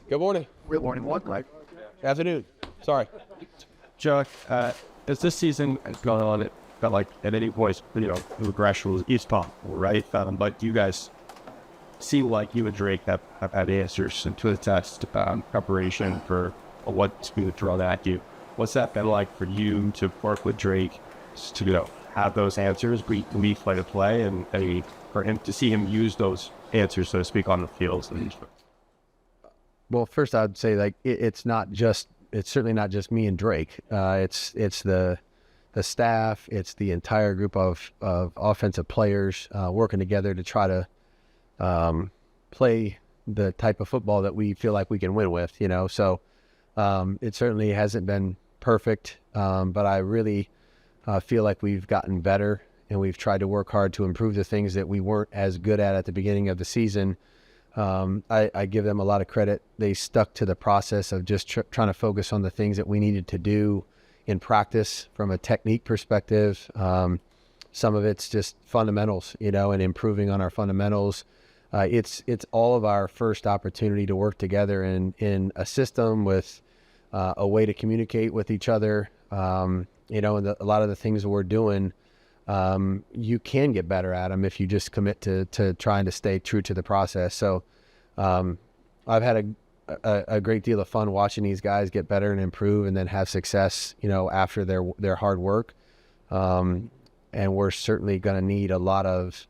Good morning. Good morning, Mike. Afternoon. Sorry. Chuck, as this season has gone on, it felt like at any point, the regression is possible, right? But you guys seem like you and Drake have had answers to the test, preparation for what's being thrown at you. What's that been like for you to work with Drake to, have those answers week to week, play to play, and for him to see him use those answers, so to speak, on the field? Well, first I'd say it's certainly not just me and Drake. It's the staff. It's the entire group of offensive players working together to try to play the type of football that we feel like we can win with. So it certainly hasn't been perfect, but I really feel like we've gotten better, and we've tried to work hard to improve the things that we weren't as good at the beginning of the season. I give them a lot of credit. They stuck to the process of just trying to focus on the things that we needed to do in practice from a technique perspective. Some of it's just fundamentals, and improving on our fundamentals. It's all of our first opportunity to work together in a system with a way to communicate with each other. And a lot of the things that we're doing, you can get better at them if you just commit to trying to stay true to the process. So I've had a great deal of fun watching these guys get better and improve and then have success, after their hard work. And we're certainly going to need a lot of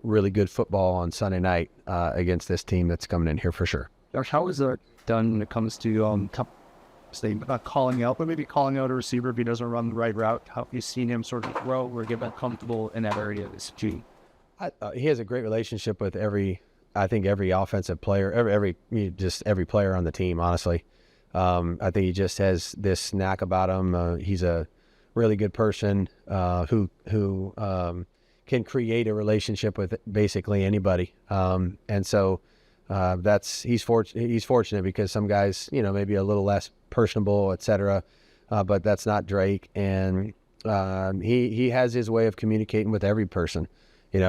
really good football on Sunday night against this team that's coming in here for sure. Josh, how is that done when it comes to not calling out, but maybe calling out a receiver if he doesn't run the right route? How have you seen him sort of grow or get more comfortable in that area of his team? He has a great relationship with every offensive player, every player on the team, honestly. I think he just has this knack about him. He's a really good person who can create a relationship with basically anybody. And so he's fortunate because some guys, maybe a little less personable, etc. But that's not Drake. And he has his way of communicating with every person.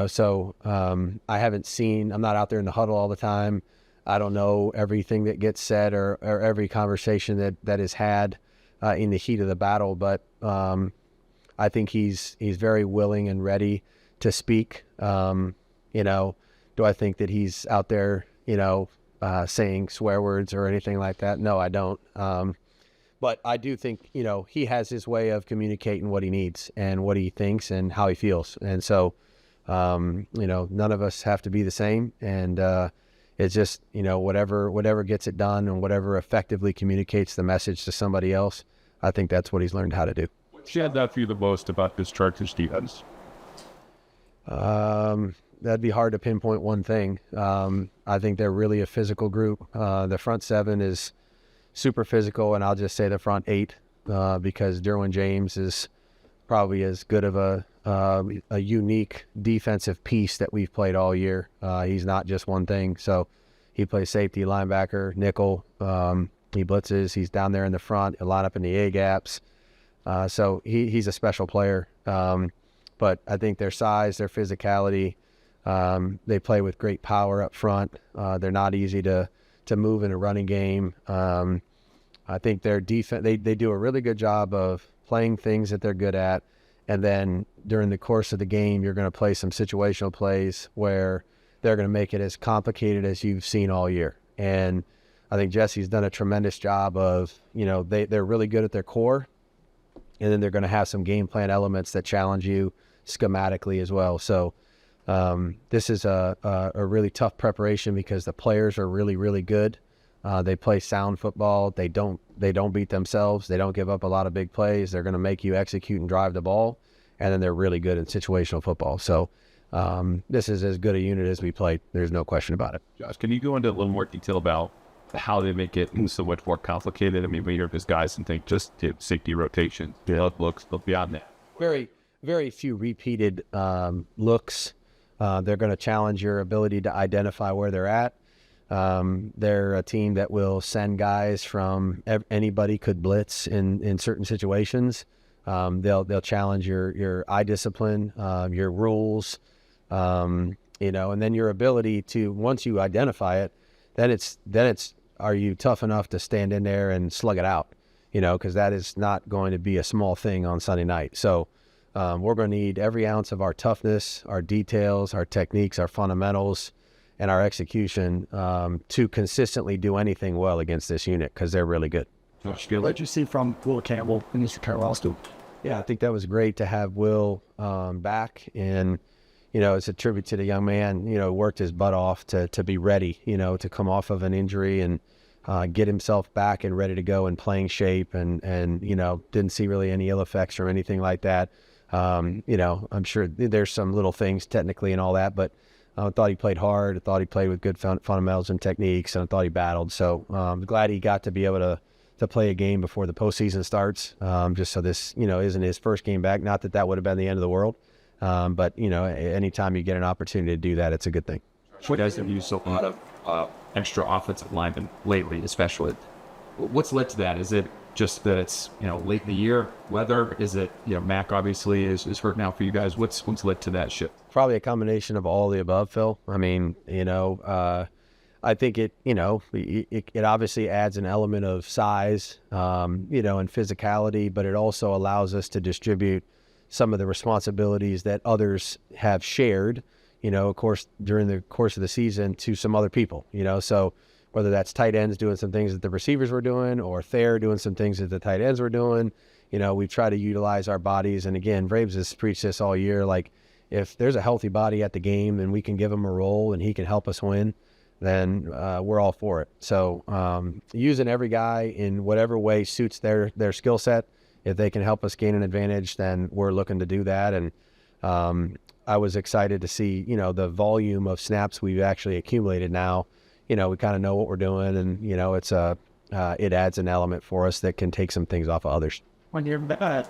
So I'm not out there in the huddle all the time. I don't know everything that gets said or every conversation that is had in the heat of the battle, but I think he's very willing and ready to speak. Do I think that he's out there, saying swear words or anything like that? No, I don't. But I do think, he has his way of communicating what he needs and what he thinks and how he feels. And so, none of us have to be the same, and it's just whatever gets it done and whatever effectively communicates the message to somebody else. I think that's what he's learned how to do. What stands out for you the most about this Chargers defense? That'd be hard to pinpoint one thing. I think they're really a physical group. The front seven is super physical, and I'll just say the front eight because Derwin James is probably as good of a unique defensive piece that we've played all year. He's not just one thing. So he plays safety, linebacker, nickel. He blitzes. He's down there in the front. He'll line up in the A gaps. So he's a special player. But I think their size, their physicality, they play with great power up front. They're not easy to move in a running game. I think their defense, they do a really good job of playing things that they're good at. And then during the course of the game, you're going to play some situational plays where they're going to make it as complicated as you've seen all year. And I think Jesse's done a tremendous job of, they're really good at their core. And then they're going to have some game plan elements that challenge you schematically as well. So this is a really tough preparation because the players are really, really good. They play sound football. They don't beat themselves. They don't give up a lot of big plays. They're going to make you execute and drive the ball. And then they're really good in situational football. So this is as good a unit as we played. There's no question about it. Josh, can you go into a little more detail about how they make it so much more complicated? I mean, we hear these guys and think just safety rotation, looks, but beyond that. Very, very few repeated looks. They're going to challenge your ability to identify where they're at. They're a team that will send guys from anybody could blitz in certain situations. They'll challenge your eye discipline, your rules, and then your ability to, once you identify it, then it's are you tough enough to stand in there and slug it out? Because that is not going to be a small thing on Sunday night. So we're going to need every ounce of our toughness, our details, our techniques, our fundamentals, and our execution to consistently do anything well against this unit, because they're really good. What did you see from Will Campbell and Mr. Carroll's too? Yeah, I think that was great to have Will back, and it's a tribute to the young man. Worked his butt off to be ready. To come off of an injury and get himself back and ready to go in playing shape, and didn't see really any ill effects or anything like that. I'm sure there's some little things technically and all that, but I thought he played hard. I thought he played with good fundamentals and techniques, and I thought he battled. So I'm glad he got to be able to play a game before the postseason starts, just so this, isn't his first game back. Not that would have been the end of the world, but, anytime you get an opportunity to do that, it's a good thing. You guys have used a lot of extra offensive linemen lately, especially. What's led to that? Is it just that it's, late in the year, weather? Is it, Mac obviously is hurt now for you guys. What's led to that shift? Probably a combination of all the above, Phil. I mean, I think it obviously adds an element of size, and physicality, but it also allows us to distribute some of the responsibilities that others have shared, of course, during the course of the season to some other people, so whether that's tight ends doing some things that the receivers were doing, or Thayer doing some things that the tight ends were doing, we try to utilize our bodies. And again, Braves has preached this all year. Like, if there's a healthy body at the game and we can give him a role and he can help us win, then we're all for it. So using every guy in whatever way suits their skill set, if they can help us gain an advantage, then we're looking to do that. And I was excited to see, the volume of snaps we've actually accumulated now. We kind of know what we're doing, and, it adds an element for us that can take some things off of others. When you're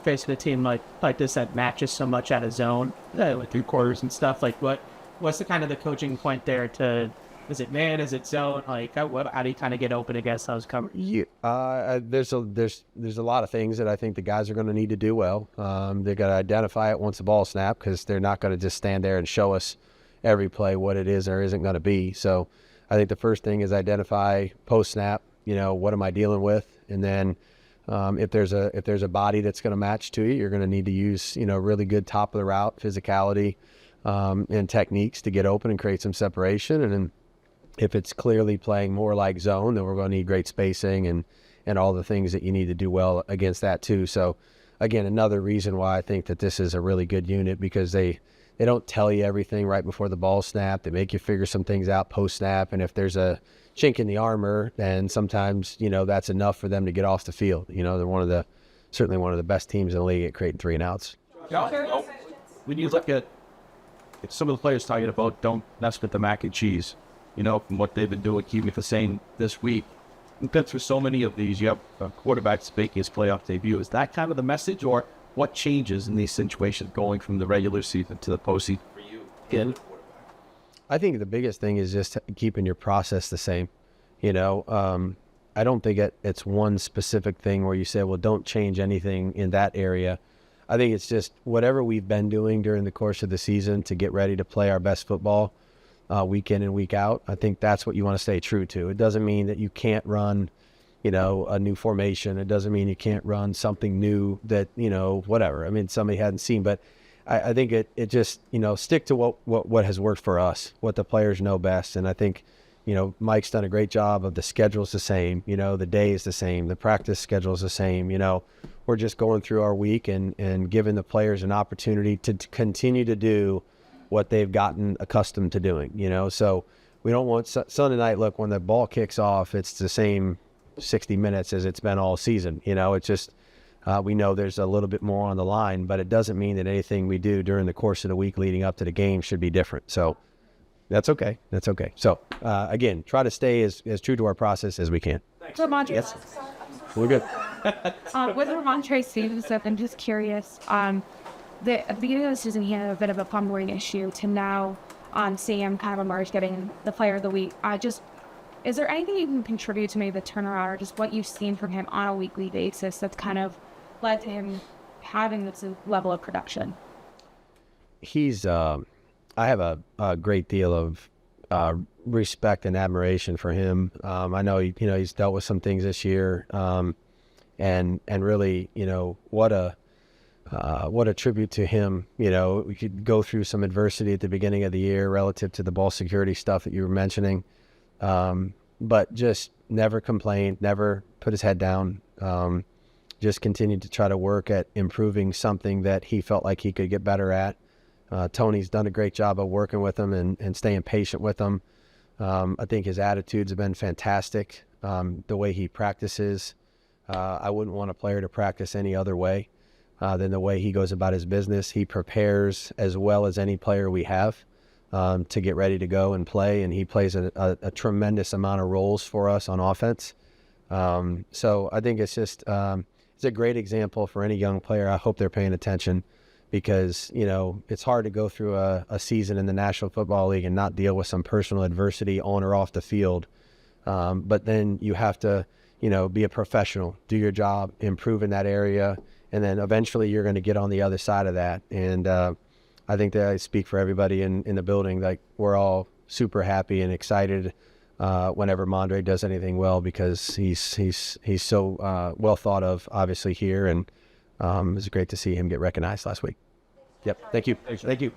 facing a team like this that matches so much out of zone, with 3 quarters and stuff, like what's the kind of the coaching point there to, is it man, is it zone? Like, how do you kind of get open against those covers? There's a lot of things that I think the guys are going to need to do well. They got to identify it once the ball snapped, because they're not going to just stand there and show us every play what it is or isn't going to be. So I think the first thing is identify post snap. What am I dealing with? And then if there's a body that's going to match to you, you're going to need to use really good top of the route physicality and techniques to get open and create some separation. And then if it's clearly playing more like zone, then we're going to need great spacing and all the things that you need to do well against that too. So again, another reason why I think that this is a really good unit, because they don't tell you everything right before the ball snap. They make you figure some things out post snap. And if there's a chink in the armor, then sometimes, that's enough for them to get off the field. They're certainly one of the best teams in the league at creating 3 and outs. When you look at some of the players talking about don't mess with the mac and cheese, from what they've been doing, keeping it the same this week. We've been through so many of these. You have a quarterback making his playoff debut. Is that kind of the message, or what changes in these situations going from the regular season to the postseason for you? Again, I think the biggest thing is just keeping your process the same. I don't think it's one specific thing where you say, well, don't change anything in that area. I think it's just whatever we've been doing during the course of the season to get ready to play our best football week in and week out. I think that's what you want to stay true to. It doesn't mean that you can't run, a new formation. It doesn't mean you can't run something new that, whatever. I mean, somebody hadn't seen, but I think it just, stick to what has worked for us, what the players know best. And I think, Mike's done a great job of the schedule's the same, the day is the same, the practice schedule's the same, we're just going through our week and giving the players an opportunity to continue to do what they've gotten accustomed to doing, so we don't want Sunday night. Look, when the ball kicks off, it's the same 60 minutes as it's been all season. It's just, we know there's a little bit more on the line, but it doesn't mean that anything we do during the course of the week leading up to the game should be different. So that's okay. So again, try to stay as true to our process as we can. Ramondre. Yes, we're good. With Ramondre Stevenson, I'm just curious. At the beginning of the season, he had a bit of a fumbling issue to now Sam kind of emerged getting the player of the week. Is there anything you can contribute to maybe the turnaround or just what you've seen from him on a weekly basis that's kind of led to him having this level of production? He's, I have a great deal of respect and admiration for him. I know he's dealt with some things this year, and really, what a tribute to him. We could go through some adversity at the beginning of the year relative to the ball security stuff that you were mentioning, but just never complained, never put his head down. Just continued to try to work at improving something that he felt like he could get better at. Tony's done a great job of working with him and staying patient with him. I think his attitudes have been fantastic. The way he practices, I wouldn't want a player to practice any other way than the way he goes about his business. He prepares as well as any player we have to get ready to go and play, and he plays a tremendous amount of roles for us on offense. So I think it's just it's a great example for any young player. I hope they're paying attention, because it's hard to go through a season in the National Football League and not deal with some personal adversity on or off the field. But then you have to be a professional, do your job, improve in that area, and then eventually you're going to get on the other side of that. And I think that I speak for everybody in the building. Like, we're all super happy and excited whenever Mondre does anything well, because he's so well thought of, obviously, here, and it was great to see him get recognized last week. Yep. Thank you. Thank you.